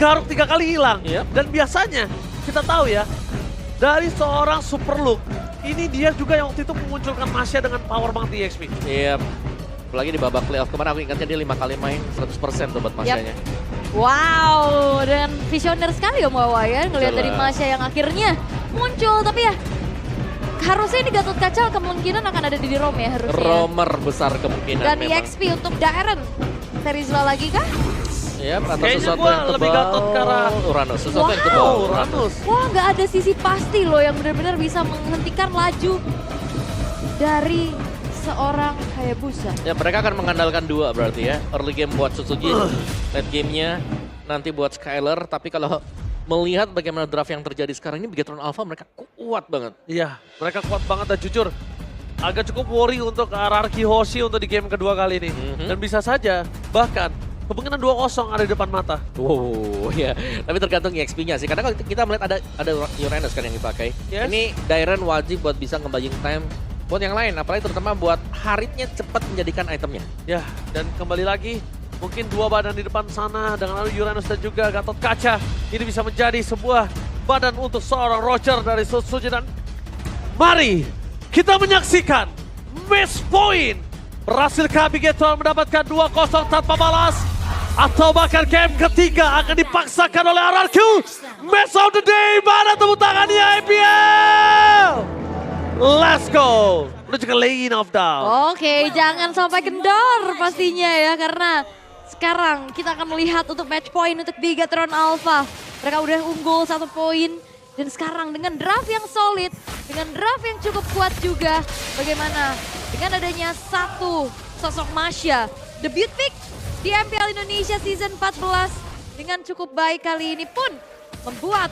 digaruk 3 kali hilang. Yep. Dan biasanya kita tahu ya, dari seorang Super Luke, ini dia juga yang waktu itu memunculkan Masya dengan power banget di EXP. Iya. Apalagi di babak playoff kemarin aku ingatnya dia 5 kali main 100% tuh buat Masyanya. Wow, dan visioner sekali Om Wawa ya, ngelihat dari Jelas. Masya yang akhirnya muncul. Tapi ya, harusnya ini Gatot Kaca kemungkinan akan ada di Rom ya harusnya. Romer besar kemungkinan Dan memang. EXP untuk Daren. Terizla lagi kah? Iya, atau Kayaknya sesuatu gua yang tebal. lebih Gatot ke arah Uranus, sesuatu yang Wow. tebal. Oh, Uranus. Wah, nggak ada sisi pasti loh yang benar-benar bisa menghentikan laju dari seorang Hayabusa. Ya mereka akan mengandalkan dua berarti ya. Early game buat Sutsujin, late gamenya nanti buat Skylar. Tapi kalau melihat bagaimana draft yang terjadi sekarang ini, Bigetron Alpha mereka kuat banget. Iya, mereka kuat banget dan jujur. Agak cukup worry untuk RRQ Hoshi untuk di game kedua kali ini. Dan bisa saja, bahkan kemungkinan 2-0 ada di depan mata. Wow, ya. Tapi tergantung EXP-nya sih. Karena kalau kita melihat ada Uranus kan yang dipakai. Yes. Ini Dairen wajib buat bisa nge-buying time buat yang lain. Apalagi terutama buat Haritnya cepat menjadikan itemnya. Ya, dan kembali lagi, mungkin 2 badan di depan sana dengan lalu Uranus dan juga Gatot Kaca. Ini bisa menjadi sebuah badan untuk seorang Roger dari Sutsujin. Dan mari kita menyaksikan match point. Berhasilkah Bigetron mendapatkan 2-0 tanpa balas? Atau bahkan game ketiga akan dipaksakan oleh RRQ? Match of the day, mana tepuk tangannya IPL? Let's go! Menuju ke lane of down. Oke, jangan sampai kendor pastinya ya, karena sekarang kita akan melihat untuk match point untuk Bigetron Alpha. Mereka udah unggul 1 poin, dan sekarang dengan draft yang solid, dengan draft yang cukup kuat juga, bagaimana dengan adanya satu sosok Masya, debut pick di MPL Indonesia Season 14 dengan cukup baik kali ini pun membuat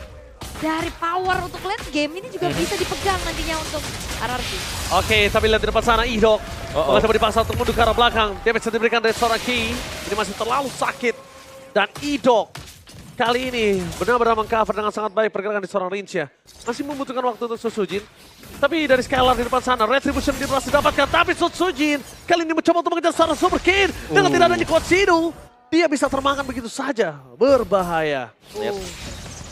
dari power untuk late game ini juga bisa dipegang nantinya untuk RRQ. Oke, tapi lihat di depan sana Idok. Oh. Mencoba dipaksa untuk mundur ke arah belakang. Damage yang diberikan dari seorang Ki. Ini masih terlalu sakit. Dan Idok kali ini benar-benar mengcover dengan sangat baik pergerakan di seorang Rincia. Masih membutuhkan waktu untuk Sutsujin. Tapi dari Skylar di depan sana, Retribution dia berhasil didapatkan. Tapi Sutsujin kali ini mencoba untuk mengejar seorang Super King. Dengan tidak adanya Kotsinu, dia bisa termakan begitu saja. Berbahaya. Yep.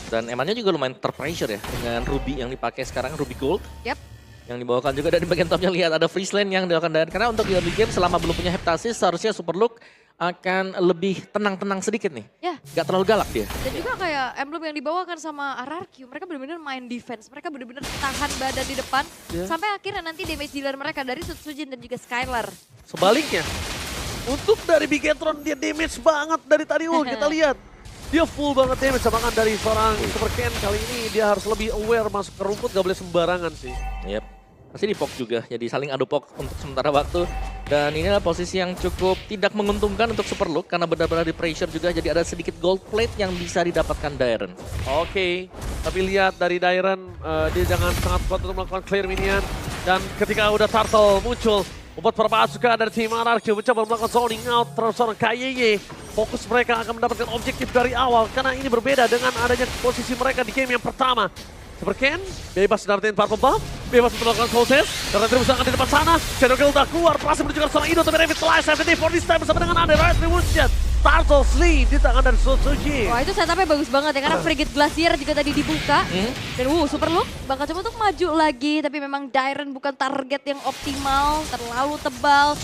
Dan emangnya juga lumayan terpressure ya dengan Ruby yang dipakai sekarang, Ruby Gold. Yap. Yang dibawakan juga dari bagian topnya lihat ada freeze lane yang dilakukan Dairen. Karena untuk di early game selama belum punya Heptasis seharusnya Super Luke akan lebih tenang-tenang sedikit nih. Ya. Gak terlalu galak dia. Dan juga kayak emblem yang dibawakan sama RRQ, mereka benar-benar main defense, mereka benar-benar tahan badan di depan, sampai akhirnya nanti damage dealer mereka dari Sutsujin dan juga Skylar. Sebaliknya, untuk dari Bigetron dia damage banget dari tadi. Kita lihat. Dia full banget damage, bahkan dari seorang Super Ken kali ini dia harus lebih aware masuk ke rumput, gak boleh sembarangan sih. Yep. Pasti di pok juga, jadi saling adu pok untuk sementara waktu. Dan inilah posisi yang cukup tidak menguntungkan untuk Super Luke karena benar-benar di pressure juga, jadi ada sedikit gold plate yang bisa didapatkan Dairen. Oke, tapi lihat dari Dairen, dia jangan sangat kuat untuk melakukan clear minion. Dan ketika udah Turtle muncul, membuat beberapa asukan dari tim RRQ mencoba melakukan zoning out terhadap seorang KYY. Fokus mereka akan mendapatkan objektif dari awal karena ini berbeda dengan adanya posisi mereka di game yang pertama. Super Ken bebas dapetin Purple Buff, bebas untuk melakukan Soul Test. Karena terus akan di depan sana, Shadow Kill udah keluar, berhasil menunjukkan seorang Ido, tapi Revitalize 74 this time bersama dengan Ade Retribution. Turtle Sleeve di tangan dari Sutsujin. Wah, itu setupnya bagus banget ya, karena Frigate Glacier juga tadi dibuka. Dan Super Luke bakal coba untuk maju lagi, tapi memang Dairen bukan target yang optimal, terlalu tebal.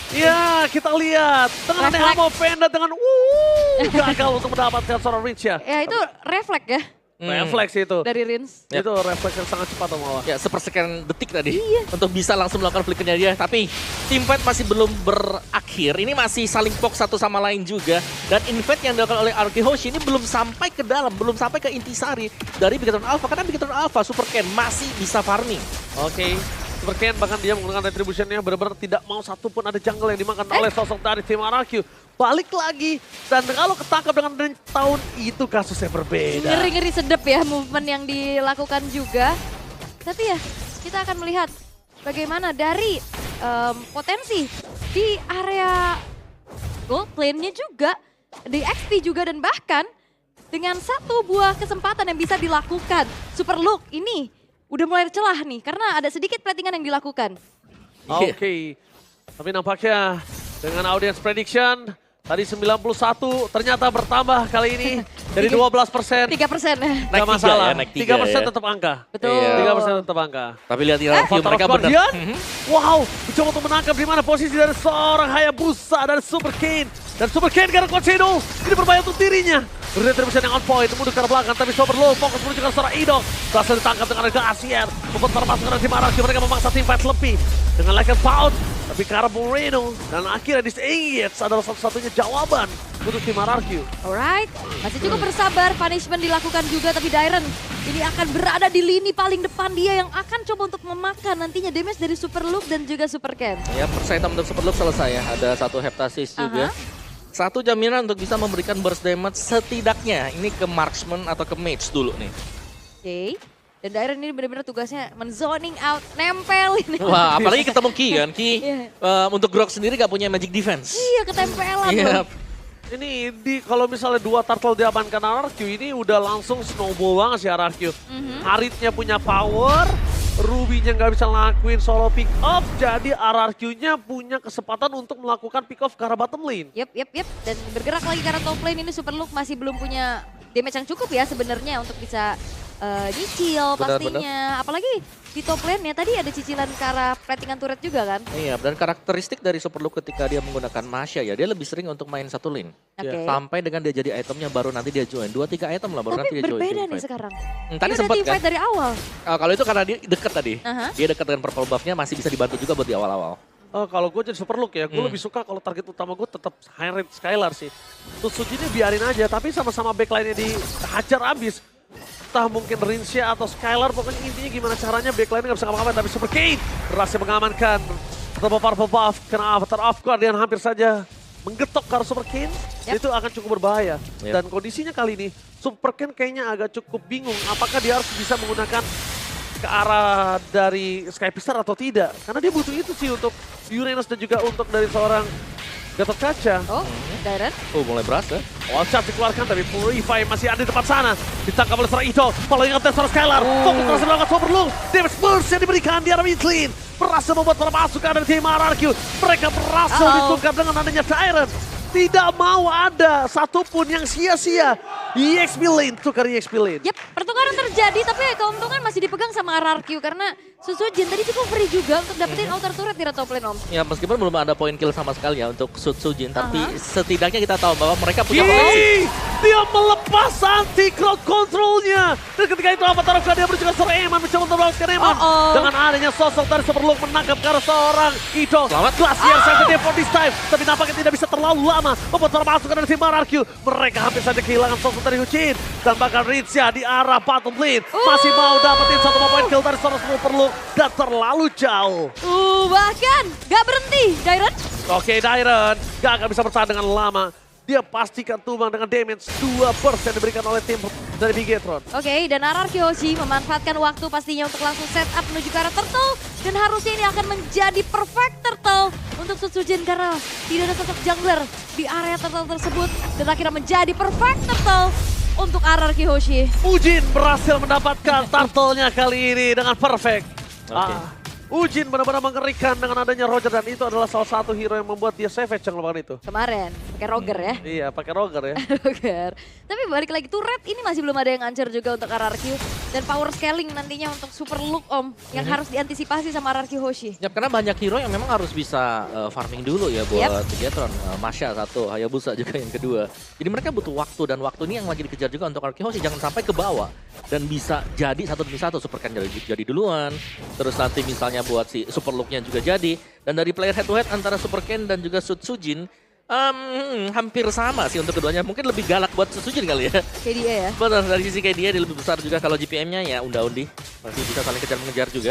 Ya, kita lihat dengan Refleks. Nemo Panda dengan gagal untuk mendapatkan seorang Rincia. Ya itu refleks ya Refleks itu. dari Rins. Yep. Itu refleks yang sangat cepat Om Wawa. Ya, sepersekian detik tadi untuk bisa langsung melakukan flickernya dia. Tapi team fight masih belum berakhir. Ini masih saling pok satu sama lain juga. Dan invade yang dilakukan oleh RRQ Hoshi ini belum sampai ke dalam, belum sampai ke intisari dari Bigetron Alpha. Karena Bigetron Alpha, Super Ken masih bisa farming. Oke. Super Ken bahkan dia menggunakan retributionnya benar-benar tidak mau satupun ada jungle yang dimakan oleh sosok dari tim RRQ. Balik lagi dan kalau ketangkap dengan tahun itu kasusnya berbeda. Ngeri-ngeri sedep ya movement yang dilakukan juga. Tapi ya kita akan melihat bagaimana dari potensi di area gold lane-nya juga, di XP juga, dan bahkan dengan satu buah kesempatan yang bisa dilakukan. Super Luke ini udah mulai celah nih karena ada sedikit platingan yang dilakukan. Oke. Tapi nampaknya dengan audience prediction Tadi 91, ternyata bertambah kali ini dari 12%. 3%. Gak Naik masalah, 3 ya, 3% ya. tetap angka. Betul. Iya. 3% tetap angka. Tapi lihat Hierarchy Avatar mereka of benar. Guardian. Wow, mencoba untuk menangkap di mana posisi dari seorang Hayabusa dan Super Kane. Dan Super Kane karena Cochedo, ini berbahaya untuk dirinya. Retribution yang on point, mundur ke arah belakang, tapi Sober Low fokus menuju ke seorang Idok. Berhasil ditangkap dengan harga Asier. Membuat para pasukan dari tim Araki, mereka memaksa tim fight lebih. Dengan Like Pound, tapi ke arah Moreno. Dan akhirnya disengage adalah satu-satunya jawaban untuk tim Araki. Alright, masih cukup bersabar, punishment dilakukan juga, tapi Dairen ini akan berada di lini paling depan, dia yang akan coba untuk memakan nantinya damage dari Super Luke dan juga Super Ken. Ya, first item untuk Super Luke selesai ya. Ada satu Heptasis juga. Satu jaminan untuk bisa memberikan burst damage setidaknya. Ini ke marksman atau ke mage dulu nih. Oke, dan Dairen ini benar-benar tugasnya men-zoning out, nempelin. Wah, apalagi ketemu Ki kan. Ki Iya. untuk Grok sendiri gak punya magic defense. Iya, ketempelan Iya. loh. Ini kalau misalnya 2 turtle diamankan RRQ, ini udah langsung snowball banget sih RRQ. Haritnya punya power, Ruby-nya nggak bisa ngelakuin solo pick up, jadi RRQ-nya punya kesempatan untuk melakukan pick off ke arah bottom lane. Yep. Dan bergerak lagi karena top lane ini Super Luke masih belum punya damage yang cukup ya sebenarnya untuk bisa nyicil Benar, pastinya. Apalagi di top lane-nya tadi ada cicilan ke arah platingan turret juga kan. Iya, dan karakteristik dari Super Luke ketika dia menggunakan Masha ya, dia lebih sering untuk main satu lane. Oke. Sampai dengan dia jadi itemnya baru nanti dia join. 2-3 item lah baru nanti Tapi dia join. berbeda nih teamfight. sekarang. Tadi Dia udah sempat kan? teamfight dari awal. Kalau itu karena dia deket tadi. Aha. Dia deket dengan purple buff-nya masih bisa dibantu juga buat di awal-awal. Kalau gue jadi Super Luke ya, gue lebih suka kalau target utama gue tetap high rate Skylar sih. Tutsuji ini biarin aja, tapi sama-sama backline-nya dihajar abis. Entah mungkin Rinsya atau Skylar, pokoknya intinya gimana caranya backline-nya gak bisa ngapa-ngapain. Tapi Super Kane berhasil mengamankan beberapa purple buff, kena Avatar of Guardian hampir saja menggetok ke arah Super Kane. Yep. Itu akan cukup berbahaya. Yep. Dan kondisinya kali ini, Super Kane kayaknya agak cukup bingung apakah dia harus bisa menggunakan ke arah dari Sky Pistar atau tidak. Karena dia butuh itu sih untuk Uranus dan juga untuk dari seorang Gatot Kaca. Oh, Dairen. Oh, mulai berasa. Wall Charge dikeluarkan tapi Purify masih ada di depan sana. Ditangkap oleh seorang Ito. Following up dari seorang Skylar. Fokus berhasil melakukan Sober Look. Damage burst yang diberikan di arah mid lane. Berhasil membuat para pasukan dari tim RRQ. Mereka berhasil ditungkap dengan adanya Dairen. Tidak mau ada satupun yang sia-sia. EXP lane, tukar EXP lane. Yep, pertukaran terjadi tapi keuntungan masih dipegang sama RRQ karena Susujin tadi cukup free juga untuk dapetin outer turret di top lane, Om. Ya meskipun belum ada poin kill sama sekali ya untuk Sutsujin, tapi setidaknya kita tahu bahwa mereka punya potensi. Dia melepas anti-crowd control-nya. Dan ketika itu Avatar of Guardian berjuang seorang Eman mencoba untuk meloloskan Eman. Dengan adanya sosok dari Super Luke menangkap ke arah seorang Ito. Selamat. Glacier sampai for this time. Tapi nampaknya tidak bisa terlalu lama. Membuat para pasukan dari tim RRQ. Mereka hampir saja kehilangan sosok dari Huchin. Dan bahkan Rinsya di arah bottom lane. Masih mau dapetin satu poin kill dari seorang Super Luke. Dan terlalu jauh. Bahkan gak berhenti, Dairen. Oke, Dairen gak akan bisa bertahan dengan lama. Dia pastikan tumbang dengan damage 2% diberikan oleh tim dari Bigetron. Oke, dan RRQ Hoshi memanfaatkan waktu pastinya untuk langsung set up menuju ke arah turtle. Dan harusnya ini akan menjadi perfect turtle untuk Sutsujin karena tidak ada sosok jungler di area turtle tersebut. Dan akhirnya menjadi perfect turtle untuk RRQ Hoshi. Ujin berhasil mendapatkan turtle-nya kali ini dengan perfect. Oke. Ujin benar-benar mengerikan dengan adanya Roger dan itu adalah salah satu hero yang membuat dia savage yang lakukan itu. Kemarin, pakai Roger ya. Iya, pakai Roger ya. Roger. Tapi balik lagi, turret ini masih belum ada yang hancur juga untuk RRQ. Dan power scaling nantinya untuk Super Luke, Om. Yang harus diantisipasi sama RRQ Hoshi. Ya karena banyak hero yang memang harus bisa farming dulu ya buat Bigetron. Masha satu, Hayabusa juga yang kedua. Jadi mereka butuh waktu dan waktu ini yang lagi dikejar juga untuk RRQ Hoshi. Jangan sampai ke bawah dan bisa jadi satu demi satu. Super Ken jadi duluan. Terus nanti misalnya buat si Super Luke-nya juga jadi. Dan dari player head to head antara Super Ken dan juga Sutsujin hampir sama sih untuk keduanya. Mungkin lebih galak buat Sutsujin kali ya. Kayak dia ya. Benar, dari sisi kayak dia lebih besar juga. Kalau GPM-nya ya unda-undi. Masih bisa saling kejar-mengejar juga.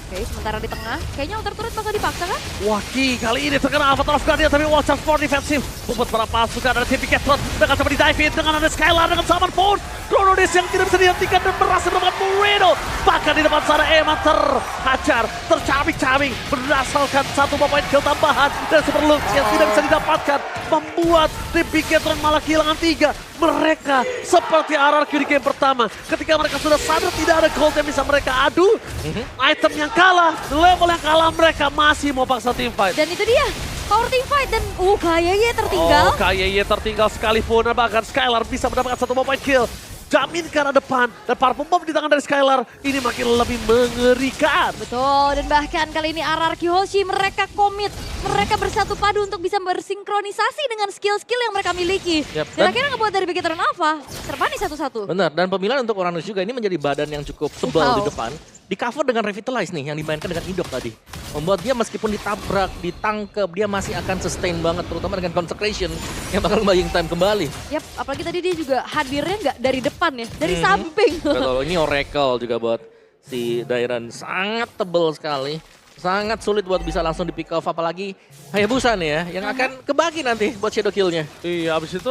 Oke, sementara di tengah, kayaknya outer turret bakal dipaksa kan? Waki kali ini terkena Avatar of Guardian tapi Wall Charge for defensif. Membuat para pasukan dari tim Bigetron dengan coba di-dive in dengan ada Skylar dengan Summon Force. Chronodis yang tidak bisa dihentikan dan berhasil mendapatkan Moreno. Bahkan di depan sana Eman terhajar, tercabik-cabik berdasarkan satu poin kill tambahan dan Super Luke yang tidak bisa didapatkan. Membuat tim Bigetron malah kehilangan 3. Mereka seperti RRQ di game pertama. Ketika mereka sudah sadar tidak ada gold yang bisa mereka adu. Item yang kalah, level yang kalah mereka masih mau paksa team fight. Dan itu dia, Power team fight dan kayaknya tertinggal. Oh, KYY tertinggal sekalipun, bahkan Skylar bisa mendapatkan satu point kill. Jamin ke arah depan, dan Parfum Bomb di tangan dari Skylar ini makin lebih mengerikan. Betul, dan bahkan kali ini RRQ Hoshi mereka komit, mereka bersatu padu untuk bisa bersinkronisasi dengan skill-skill yang mereka miliki. Yap, Dan akhirnya ngebuat dari Bigetron Alpha terpanis satu-satu. Benar, dan pemilihan untuk Uranus juga ini menjadi badan yang cukup tebal di Wow. depan. Di cover dengan Revitalize nih yang dimainkan dengan Idok tadi. Membuat dia meskipun ditabrak, ditangkep, dia masih akan sustain banget. Terutama dengan Consecration yang bakal buying time kembali. Yap, apalagi tadi dia juga hadirnya nggak dari depan ya, dari samping. Betul, ini Oracle juga buat si Dairon. Sangat tebal sekali. Sangat sulit buat bisa langsung di pick off. Apalagi Hayabusa nih ya, yang akan kebagi nanti buat shadow kill-nya. Iya, abis itu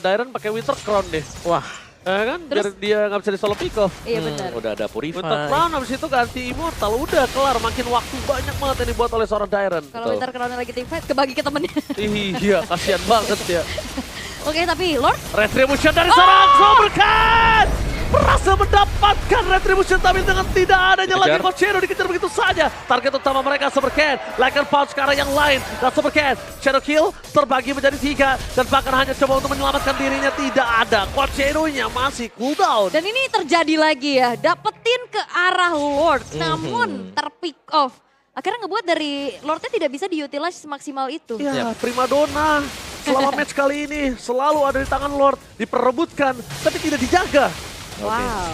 Dairon pakai Winter Crown deh. Wah, Kan, biar Terus? dia nggak bisa di solo pick off. Iya benar. udah ada Purify. Winter Crown abis itu ganti Immortal, udah kelar. Makin waktu banyak banget yang dibuat oleh seorang Dairon. Kalau Winter Crown lagi team fight, kebagi ke temennya. Iya, kasihan banget ya. Oke, tapi Lord, Retribution dari seorang Supercat! Berhasil mendapatkan Retribution tapi dengan tidak adanya lagi Kejar. Cochero dikejar begitu saja. Target utama mereka Supercat, Lycan Punch ke arah yang lain. Dan Supercat, Shadow Kill terbagi menjadi 3. Dan bahkan hanya coba untuk menyelamatkan dirinya tidak ada. Cochero-nya masih cooldown. dan ini terjadi lagi ya, dapetin ke arah Lord, namun terpick off. Akhirnya ngebuat dari Lordnya tidak bisa diutilize semaksimal itu. Ya, primadona selama match kali ini selalu ada di tangan Lord. Diperebutkan tapi tidak dijaga. Wow.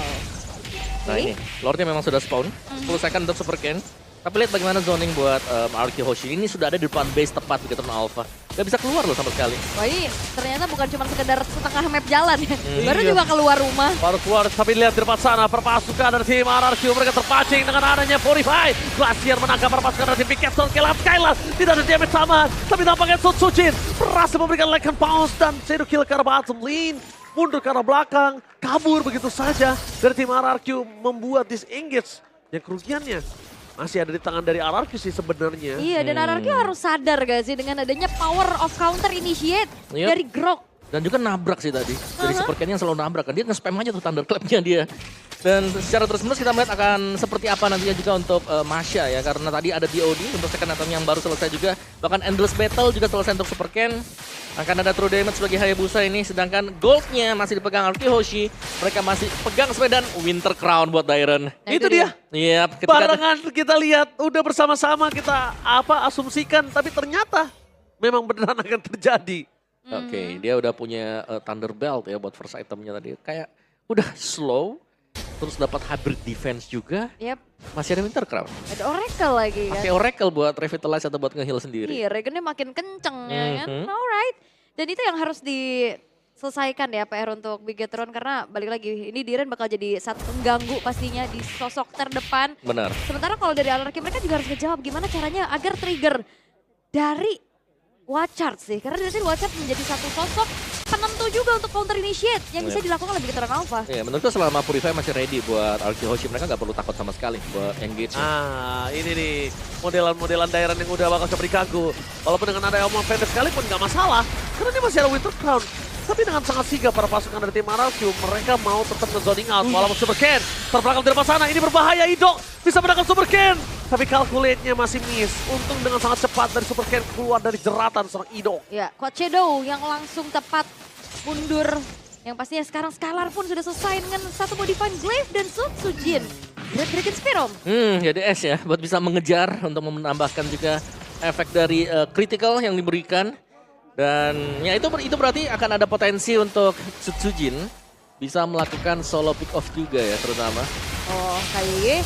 Nah ini, Lordnya memang sudah spawn. 10 second untuk Super Ken. Tapi lihat bagaimana zoning buat RRQ Hoshi. Ini sudah ada di depan base tepat di Bigetron Alpha. Gak bisa keluar loh sama sekali. Wah ini ternyata bukan cuma sekedar setengah map jalan ya. Baru Iya. juga keluar rumah. Baru keluar tapi lihat di depan sana perpasukan dari tim RRQ mereka terpancing dengan adanya Purify. Glacier menangkap perpasukan dari tim Bigetron Kelam Skylar. Tidak ada damage sama tapi nampaknya Sutsujin berhasil memberikan Lycan Pounce dan Shadow Kill ke arah bottom lane. Mundur ke arah belakang, kabur begitu saja dari tim RRQ membuat disengage. Yang kerugiannya masih ada di tangan dari RRQ sih sebenarnya. Iya dan RRQ harus sadar gak sih dengan adanya power of counter initiate Yep. dari Grok. Dan juga nabrak sih tadi. Dari Super Ken yang selalu nabrak kan. Dia nge-spam aja tuh Thunderclap-nya dia. Dan secara terus-menerus kita melihat akan seperti apa nantinya juga untuk Masha ya. Karena tadi ada BOD untuk second item yang baru selesai juga. Bahkan Endless Battle juga selesai untuk Super Ken. Akan ada true damage bagi Hayabusa ini. Sedangkan goldnya masih dipegang RRQ Hoshi. Mereka masih pegang sepedan Winter Crown buat Dairon. Nah, Itu dia. Iya, ketika Barengan kita lihat, udah bersama-sama kita asumsikan, tapi ternyata memang beneran akan terjadi. Oke, dia udah punya Thunder Belt ya buat first itemnya tadi. Kayak udah slow, terus dapat hybrid defense juga. Yep, Masih ada Winter Crown. ada Oracle lagi kan. Pakai Oracle buat revitalize atau buat nge-heal sendiri. Iya, Regennya makin kenceng ya kan. Alright. Dan itu yang harus diselesaikan ya PR untuk Bigetron karena balik lagi ini Diren bakal jadi satu pengganggu pastinya di sosok terdepan. Benar. Sementara kalau dari RRQ mereka juga harus ngejawab gimana caranya agar trigger dari Watchard sih. Karena dari Watchard menjadi satu sosok penentu juga untuk counter initiate yang bisa dilakukan oleh Bigetron Alpha. Iya, menurutku selama Purify masih ready buat RRQ Hoshi, mereka nggak perlu takut sama sekali buat engage. Ini nih modelan-modelan Dairon yang udah bakal coba diganggu. Walaupun dengan ada Elmo Fender sekalipun nggak masalah. Karena dia masih ada Winter Crown. Tapi dengan sangat sigap para pasukan dari tim RRQ, mereka mau tetap nge-zoning out. Walaupun Super Ken terbelakang di depan sana, ini berbahaya. Idok bisa menangkap Super Ken. Tapi calculate-nya masih miss. Untung dengan sangat cepat dari Super Ken keluar dari jeratan seorang Idok. Ya, Coach Shadow yang langsung tepat mundur. Yang pastinya sekarang Skylar pun sudah selesai dengan satu modifying Glaive dan Sutsujin. Great Dragon Spearom. Jadi S ya, buat bisa mengejar untuk menambahkan juga efek dari critical yang diberikan. Dan ya itu berarti akan ada potensi untuk Sutsujin bisa melakukan solo pick off juga ya terutama. Oh, KYY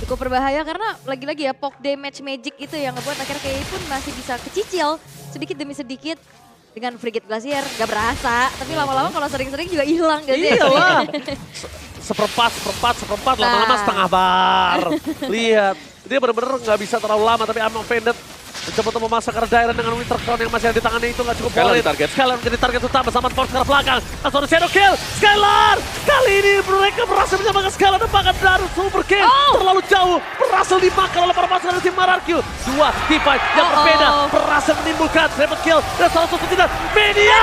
cukup berbahaya karena lagi-lagi ya poke damage magic itu yang ngebuat akhirnya KYY pun masih bisa kecicil sedikit demi sedikit. Dengan Frigate Glacier gak berasa, tapi lama-lama kalau sering-sering juga hilang gak sih? Iyalah. Seperempat, lama-lama setengah bar. Lihat, dia benar-benar nggak bisa terlalu lama, tapi I'm offended. Mencoba untuk memaksa karena Dairon dengan Winter Crown yang masih ada di tangannya itu nggak cukup Skylar valid. target. Skylar menjadi target utama sama Force ke arah belakang. Langsung ada Shadow Kill, Skylar! Kali ini mereka berhasil menyamakan Skylar dan bahkan dari Super King. Terlalu jauh, berhasil dimakan oleh para pasukan dari tim RRQ. Dua team fight yang berbeda, berhasil menimbulkan triple kill. Dan salah satu tidak, Mania!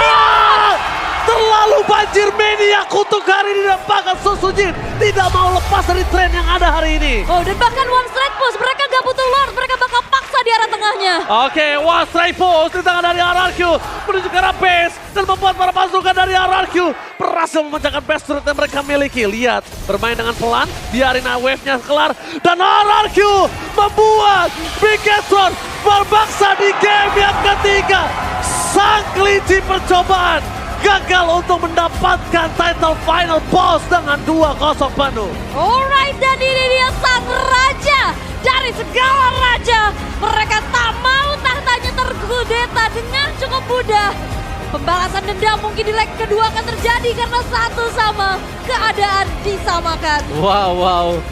Terlalu banjir Mania kutuk hari ini dan bahkan Sutsujin tidak mau lepas dari tren yang ada hari ini. Oh dan bahkan one strike push, mereka gak butuh Lord, mereka bakal paksa di arah tengah tengahnya. Oke, wah strike pose di tangan dari RRQ menuju ke arah base dan membuat para pasukan dari RRQ berhasil memecahkan base turret yang mereka miliki. Lihat, bermain dengan pelan, biarin wave-nya kelar dan RRQ membuat Bigetron berbangsa di game yang ketiga. Sang kelinci percobaan gagal untuk mendapatkan title final boss dengan 2-0 penuh. Alright, dan ini dia sang raja dari segala raja. Mereka tak mau tahtanya terkudeta dengan cukup mudah. Pembalasan dendam mungkin di leg kedua akan terjadi karena satu sama keadaan disamakan. Wow.